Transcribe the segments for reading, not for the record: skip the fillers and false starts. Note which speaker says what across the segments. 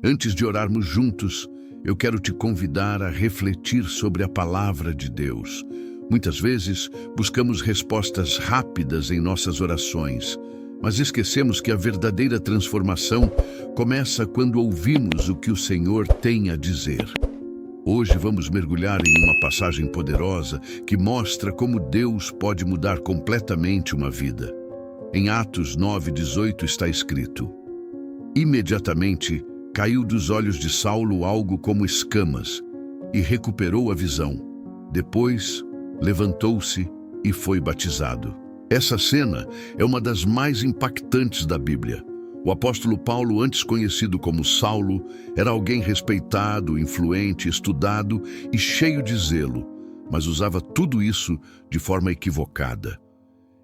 Speaker 1: Antes de orarmos juntos, eu quero te convidar a refletir sobre a palavra de Deus. Muitas vezes, buscamos respostas rápidas em nossas orações, mas esquecemos que a verdadeira transformação começa quando ouvimos o que o Senhor tem a dizer. Hoje vamos mergulhar em uma passagem poderosa que mostra como Deus pode mudar completamente uma vida. Em Atos 9:18 está escrito: imediatamente caiu dos olhos de Saulo algo como escamas e recuperou a visão. Depois, levantou-se e foi batizado. Essa cena é uma das mais impactantes da Bíblia. O apóstolo Paulo, antes conhecido como Saulo, era alguém respeitado, influente, estudado e cheio de zelo, mas usava tudo isso de forma equivocada.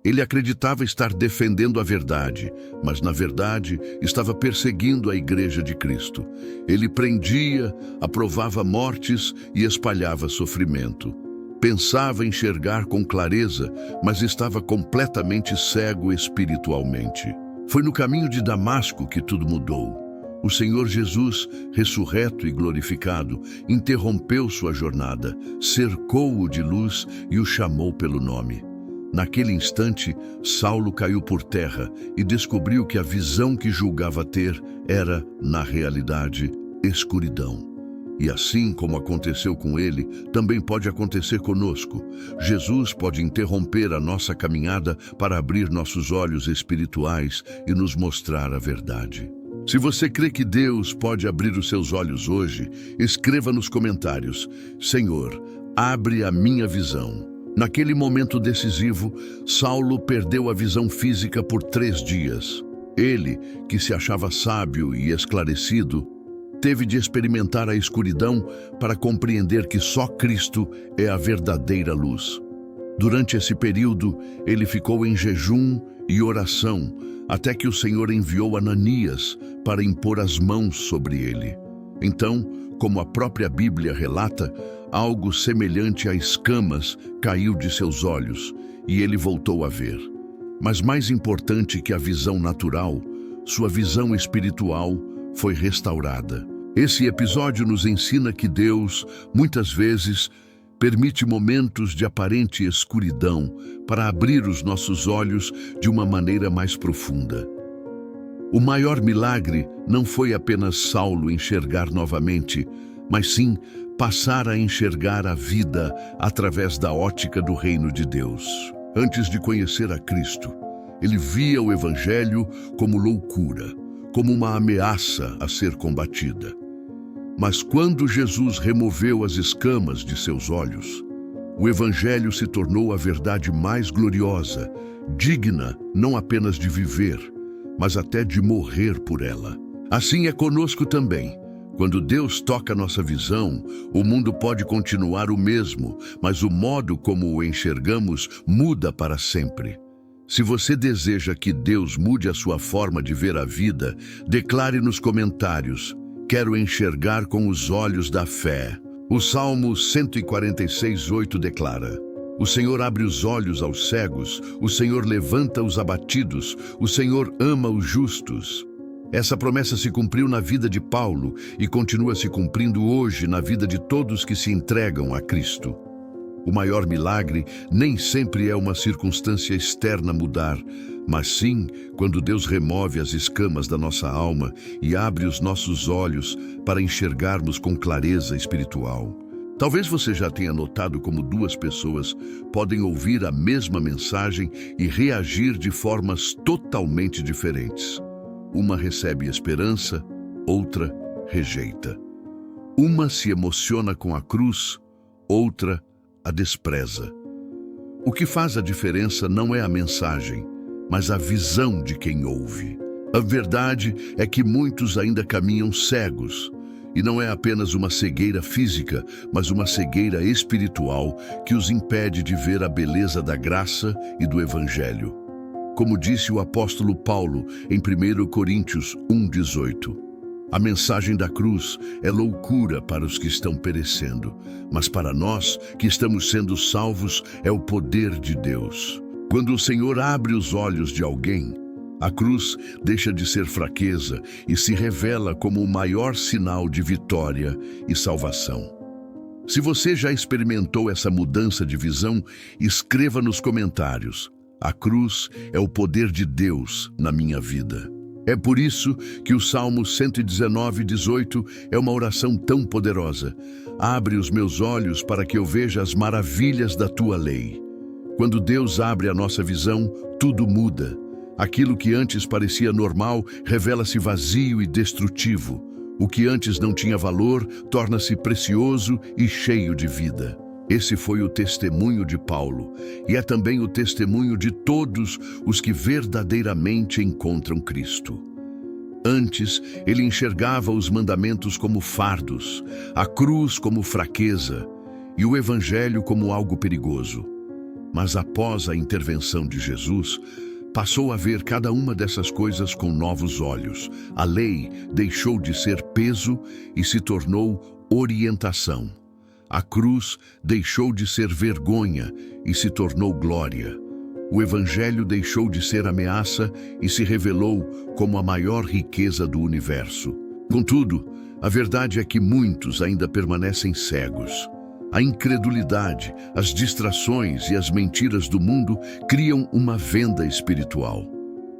Speaker 1: Ele acreditava estar defendendo a verdade, mas na verdade estava perseguindo a Igreja de Cristo. Ele prendia, aprovava mortes e espalhava sofrimento. Pensava enxergar com clareza, mas estava completamente cego espiritualmente. Foi no caminho de Damasco que tudo mudou. O Senhor Jesus, ressurreto e glorificado, interrompeu sua jornada, cercou-o de luz e o chamou pelo nome. Naquele instante, Saulo caiu por terra e descobriu que a visão que julgava ter era, na realidade, escuridão. E assim como aconteceu com ele, também pode acontecer conosco. Jesus pode interromper a nossa caminhada para abrir nossos olhos espirituais e nos mostrar a verdade. Se você crê que Deus pode abrir os seus olhos hoje, escreva nos comentários: Senhor, abre a minha visão. Naquele momento decisivo, Saulo perdeu a visão física por 3 dias. Ele, que se achava sábio e esclarecido, teve de experimentar a escuridão para compreender que só Cristo é a verdadeira luz. Durante esse período, ele ficou em jejum e oração, até que o Senhor enviou Ananias para impor as mãos sobre ele. Então, como a própria Bíblia relata, algo semelhante a escamas caiu de seus olhos e ele voltou a ver. Mas mais importante que a visão natural, sua visão espiritual foi restaurada. Esse episódio nos ensina que Deus, muitas vezes, permite momentos de aparente escuridão para abrir os nossos olhos de uma maneira mais profunda. O maior milagre não foi apenas Saulo enxergar novamente, mas sim passar a enxergar a vida através da ótica do reino de Deus. Antes de conhecer a Cristo, ele via o Evangelho como loucura, como uma ameaça a ser combatida. Mas quando Jesus removeu as escamas de seus olhos, o Evangelho se tornou a verdade mais gloriosa, digna não apenas de viver, mas até de morrer por ela. Assim é conosco também. Quando Deus toca nossa visão, o mundo pode continuar o mesmo, mas o modo como o enxergamos muda para sempre. Se você deseja que Deus mude a sua forma de ver a vida, declare nos comentários: quero enxergar com os olhos da fé. O Salmo 146:8 declara: o Senhor abre os olhos aos cegos, o Senhor levanta os abatidos, o Senhor ama os justos. Essa promessa se cumpriu na vida de Paulo e continua se cumprindo hoje na vida de todos que se entregam a Cristo. O maior milagre nem sempre é uma circunstância externa mudar, mas sim quando Deus remove as escamas da nossa alma e abre os nossos olhos para enxergarmos com clareza espiritual. Talvez você já tenha notado como 2 pessoas podem ouvir a mesma mensagem e reagir de formas totalmente diferentes. Uma recebe esperança, outra rejeita. Uma se emociona com a cruz, outra a despreza. O que faz a diferença não é a mensagem, mas a visão de quem ouve. A verdade é que muitos ainda caminham cegos, e não é apenas uma cegueira física, mas uma cegueira espiritual que os impede de ver a beleza da graça e do Evangelho. Como disse o apóstolo Paulo em 1 Coríntios 1:18, a mensagem da cruz é loucura para os que estão perecendo, mas para nós que estamos sendo salvos é o poder de Deus. Quando o Senhor abre os olhos de alguém, A cruz deixa de ser fraqueza e se revela como o maior sinal de vitória e salvação. Se você já experimentou essa mudança de visão, escreva nos comentários: a cruz é o poder de Deus na minha vida. É por isso que o Salmo 119:18 é uma oração tão poderosa. Abre os meus olhos para que eu veja as maravilhas da tua lei. Quando Deus abre a nossa visão, tudo muda. Aquilo que antes parecia normal revela-se vazio e destrutivo. O que antes não tinha valor torna-se precioso e cheio de vida. Esse foi o testemunho de Paulo, e é também o testemunho de todos os que verdadeiramente encontram Cristo. Antes, ele enxergava os mandamentos como fardos, a cruz como fraqueza e o evangelho como algo perigoso. Mas após a intervenção de Jesus, passou a ver cada uma dessas coisas com novos olhos. A lei deixou de ser peso e se tornou orientação. A cruz deixou de ser vergonha e se tornou glória. O Evangelho deixou de ser ameaça e se revelou como a maior riqueza do universo. Contudo, a verdade é que muitos ainda permanecem cegos. A incredulidade, as distrações e as mentiras do mundo criam uma venda espiritual.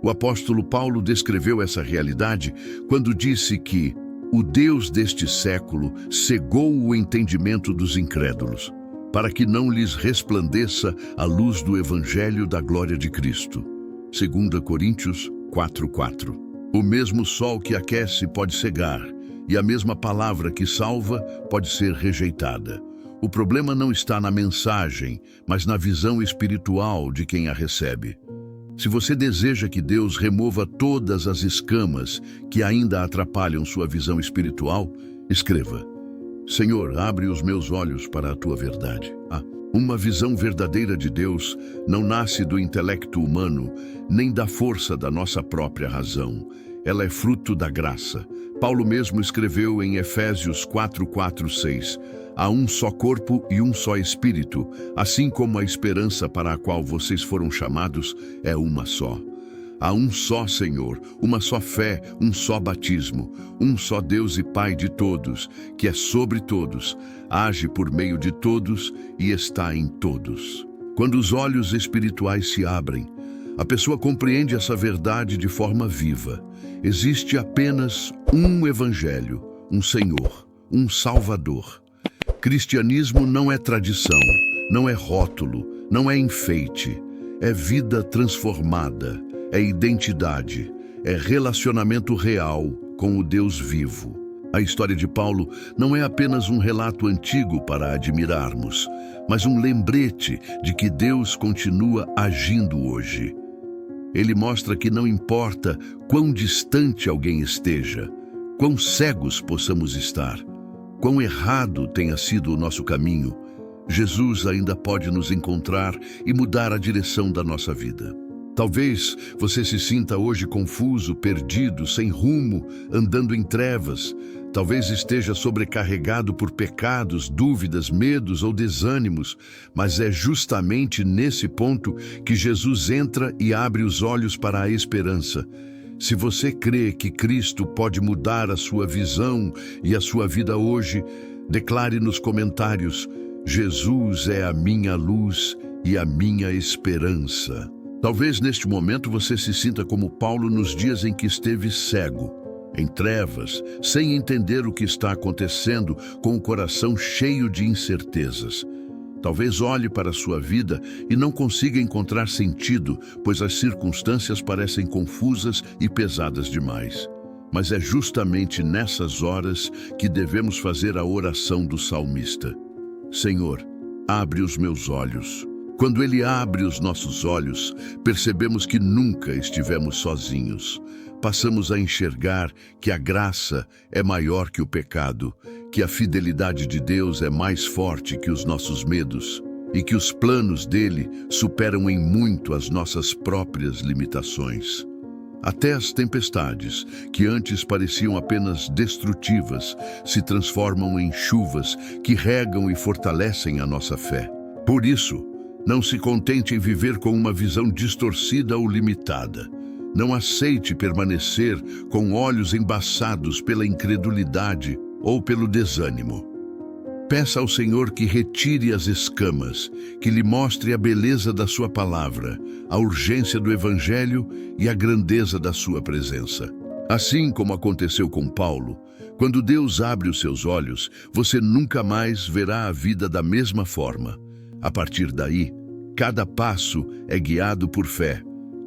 Speaker 1: O apóstolo Paulo descreveu essa realidade quando disse que o Deus deste século cegou o entendimento dos incrédulos, para que não lhes resplandeça a luz do Evangelho da glória de Cristo. 2 Coríntios 4:4. O mesmo sol que aquece pode cegar, e a mesma palavra que salva pode ser rejeitada. O problema não está na mensagem, mas na visão espiritual de quem a recebe. Se você deseja que Deus remova todas as escamas que ainda atrapalham sua visão espiritual, escreva: Senhor, abre os meus olhos para a tua verdade. Uma visão verdadeira de Deus não nasce do intelecto humano, nem da força da nossa própria razão. Ela é fruto da graça. Paulo mesmo escreveu em Efésios 4:4-6: há um só corpo e um só espírito, assim como a esperança para a qual vocês foram chamados é uma só. Há um só Senhor, uma só fé, um só batismo, um só Deus e Pai de todos, que é sobre todos, age por meio de todos e está em todos. Quando os olhos espirituais se abrem, a pessoa compreende essa verdade de forma viva. Existe apenas um Evangelho, um Senhor, um Salvador. Cristianismo não é tradição, não é rótulo, não é enfeite. É vida transformada, é identidade, é relacionamento real com o Deus vivo. A história de Paulo não é apenas um relato antigo para admirarmos, mas um lembrete de que Deus continua agindo hoje. Ele mostra que não importa quão distante alguém esteja, quão cegos possamos estar, quão errado tenha sido o nosso caminho, Jesus ainda pode nos encontrar e mudar a direção da nossa vida. Talvez você se sinta hoje confuso, perdido, sem rumo, andando em trevas. Talvez esteja sobrecarregado por pecados, dúvidas, medos ou desânimos, mas é justamente nesse ponto que Jesus entra e abre os olhos para a esperança. Se você crê que Cristo pode mudar a sua visão e a sua vida hoje, declare nos comentários: Jesus é a minha luz e a minha esperança. Talvez neste momento você se sinta como Paulo nos dias em que esteve cego, em trevas, sem entender o que está acontecendo, com o coração cheio de incertezas. Talvez olhe para a sua vida e não consiga encontrar sentido, pois as circunstâncias parecem confusas e pesadas demais. Mas é justamente nessas horas que devemos fazer a oração do salmista: Senhor, abre os meus olhos. Quando Ele abre os nossos olhos, percebemos que nunca estivemos sozinhos. Passamos a enxergar que a graça é maior que o pecado, que a fidelidade de Deus é mais forte que os nossos medos e que os planos dele superam em muito as nossas próprias limitações. Até as tempestades, que antes pareciam apenas destrutivas, se transformam em chuvas que regam e fortalecem a nossa fé. Por isso, não se contente em viver com uma visão distorcida ou limitada. Não aceite permanecer com olhos embaçados pela incredulidade ou pelo desânimo. Peça ao Senhor que retire as escamas, que lhe mostre a beleza da sua palavra, a urgência do Evangelho e a grandeza da sua presença. Assim como aconteceu com Paulo, quando Deus abre os seus olhos, você nunca mais verá a vida da mesma forma. A partir daí, cada passo é guiado por fé,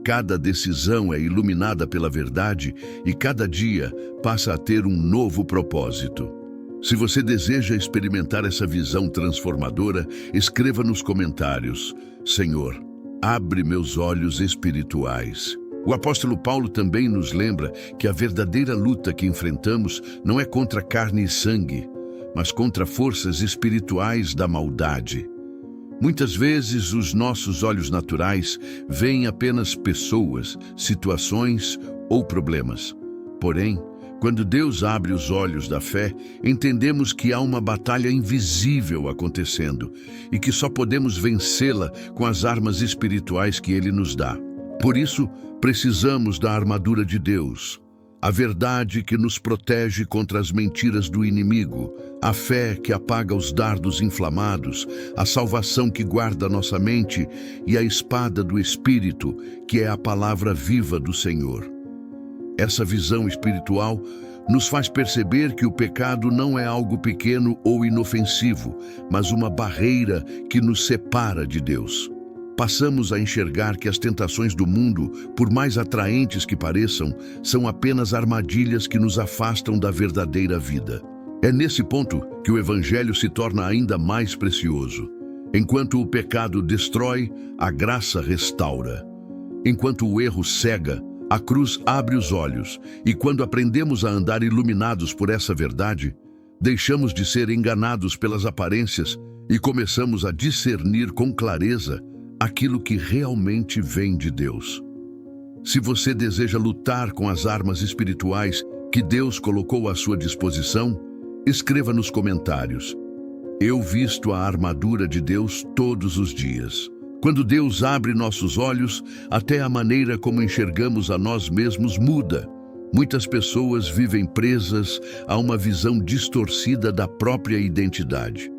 Speaker 1: cada decisão é iluminada pela verdade e cada dia passa a ter um novo propósito. Se você deseja experimentar essa visão transformadora, escreva nos comentários: Senhor, abre meus olhos espirituais. O apóstolo Paulo também nos lembra que a verdadeira luta que enfrentamos não é contra carne e sangue, mas contra forças espirituais da maldade. Muitas vezes os nossos olhos naturais veem apenas pessoas, situações ou problemas. Porém, quando Deus abre os olhos da fé, entendemos que há uma batalha invisível acontecendo e que só podemos vencê-la com as armas espirituais que Ele nos dá. Por isso, precisamos da armadura de Deus, a verdade que nos protege contra as mentiras do inimigo, a fé que apaga os dardos inflamados, a salvação que guarda nossa mente e a espada do Espírito, que é a palavra viva do Senhor. Essa visão espiritual nos faz perceber que o pecado não é algo pequeno ou inofensivo, mas uma barreira que nos separa de Deus. Passamos a enxergar que as tentações do mundo, por mais atraentes que pareçam, são apenas armadilhas que nos afastam da verdadeira vida. É nesse ponto que o Evangelho se torna ainda mais precioso. Enquanto o pecado destrói, a graça restaura. Enquanto o erro cega, a cruz abre os olhos, e quando aprendemos a andar iluminados por essa verdade, deixamos de ser enganados pelas aparências e começamos a discernir com clareza aquilo que realmente vem de Deus. Se você deseja lutar com as armas espirituais que Deus colocou à sua disposição, escreva nos comentários: Eu visto a armadura de Deus todos os dias. Quando Deus abre nossos olhos, até a maneira como enxergamos a nós mesmos muda. Muitas pessoas vivem presas a uma visão distorcida da própria identidade.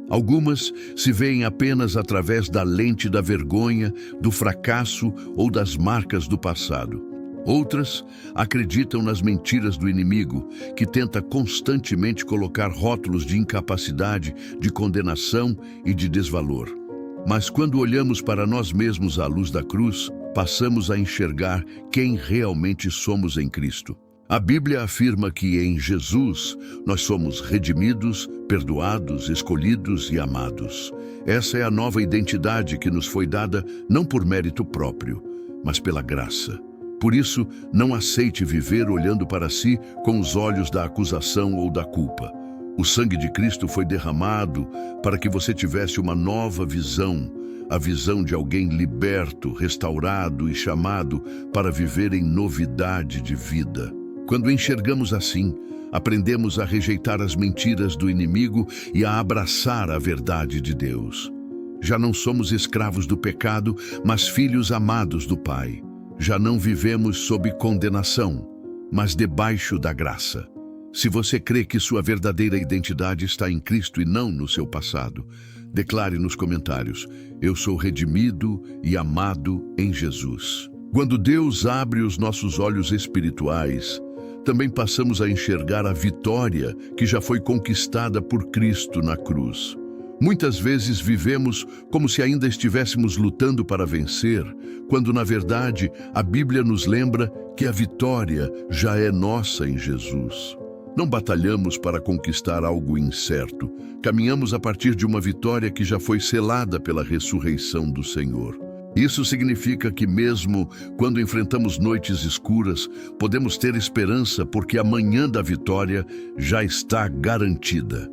Speaker 1: Algumas se veem apenas através da lente da vergonha, do fracasso ou das marcas do passado. Outras acreditam nas mentiras do inimigo, que tenta constantemente colocar rótulos de incapacidade, de condenação e de desvalor. Mas quando olhamos para nós mesmos à luz da cruz, passamos a enxergar quem realmente somos em Cristo. A Bíblia afirma que em Jesus nós somos redimidos, perdoados, escolhidos e amados. Essa é a nova identidade que nos foi dada não por mérito próprio, mas pela graça. Por isso, não aceite viver olhando para si com os olhos da acusação ou da culpa. O sangue de Cristo foi derramado para que você tivesse uma nova visão, a visão de alguém liberto, restaurado e chamado para viver em novidade de vida. Quando enxergamos assim, aprendemos a rejeitar as mentiras do inimigo e a abraçar a verdade de Deus. Já não somos escravos do pecado, mas filhos amados do Pai. Já não vivemos sob condenação, mas debaixo da graça. Se você crê que sua verdadeira identidade está em Cristo e não no seu passado, declare nos comentários: Eu sou redimido e amado em Jesus. Quando Deus abre os nossos olhos espirituais, também passamos a enxergar a vitória que já foi conquistada por Cristo na cruz. Muitas vezes vivemos como se ainda estivéssemos lutando para vencer, quando na verdade a Bíblia nos lembra que a vitória já é nossa em Jesus. Não batalhamos para conquistar algo incerto, caminhamos a partir de uma vitória que já foi selada pela ressurreição do Senhor. Isso significa que mesmo quando enfrentamos noites escuras, podemos ter esperança porque a manhã da vitória já está garantida.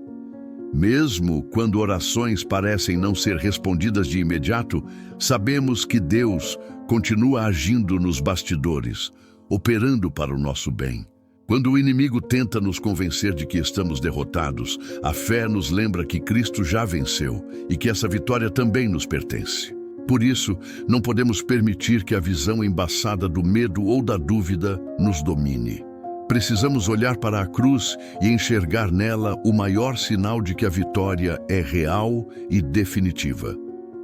Speaker 1: Mesmo quando orações parecem não ser respondidas de imediato, sabemos que Deus continua agindo nos bastidores, operando para o nosso bem. Quando o inimigo tenta nos convencer de que estamos derrotados, a fé nos lembra que Cristo já venceu e que essa vitória também nos pertence. Por isso, não podemos permitir que a visão embaçada do medo ou da dúvida nos domine. Precisamos olhar para a cruz e enxergar nela o maior sinal de que a vitória é real e definitiva.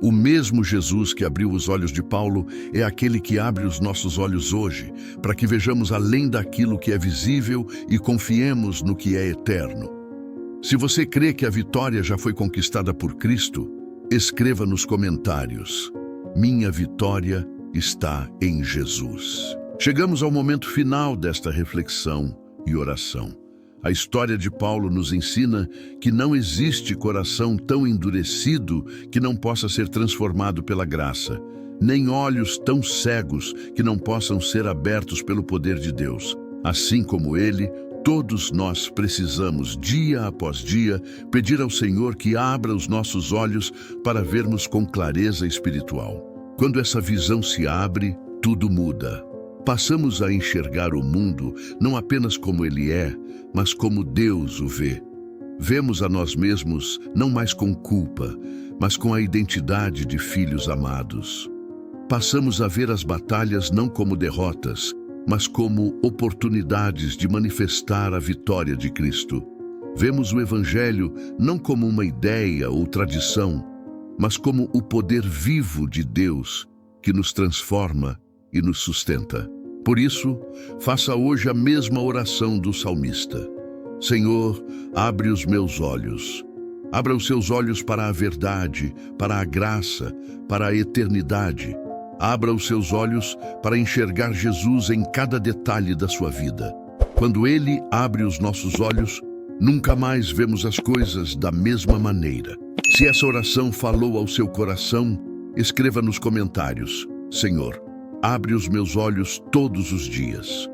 Speaker 1: O mesmo Jesus que abriu os olhos de Paulo é aquele que abre os nossos olhos hoje, para que vejamos além daquilo que é visível e confiemos no que é eterno. Se você crê que a vitória já foi conquistada por Cristo, escreva nos comentários: minha vitória está em Jesus. Chegamos ao momento final desta reflexão e oração. A história de Paulo nos ensina que não existe coração tão endurecido que não possa ser transformado pela graça, nem olhos tão cegos que não possam ser abertos pelo poder de Deus. Assim como ele, todos nós precisamos, dia após dia, pedir ao Senhor que abra os nossos olhos para vermos com clareza espiritual. Quando essa visão se abre, tudo muda. Passamos a enxergar o mundo não apenas como ele é, mas como Deus o vê. Vemos a nós mesmos não mais com culpa, mas com a identidade de filhos amados. Passamos a ver as batalhas não como derrotas, mas como oportunidades de manifestar a vitória de Cristo. Vemos o Evangelho não como uma ideia ou tradição, mas como o poder vivo de Deus que nos transforma e nos sustenta. Por isso, faça hoje a mesma oração do salmista. Senhor, abre os meus olhos. Abra os seus olhos para a verdade, para a graça, para a eternidade. Abra os seus olhos para enxergar Jesus em cada detalhe da sua vida. Quando Ele abre os nossos olhos, nunca mais vemos as coisas da mesma maneira. Se essa oração falou ao seu coração, escreva nos comentários: Senhor, abre os meus olhos todos os dias.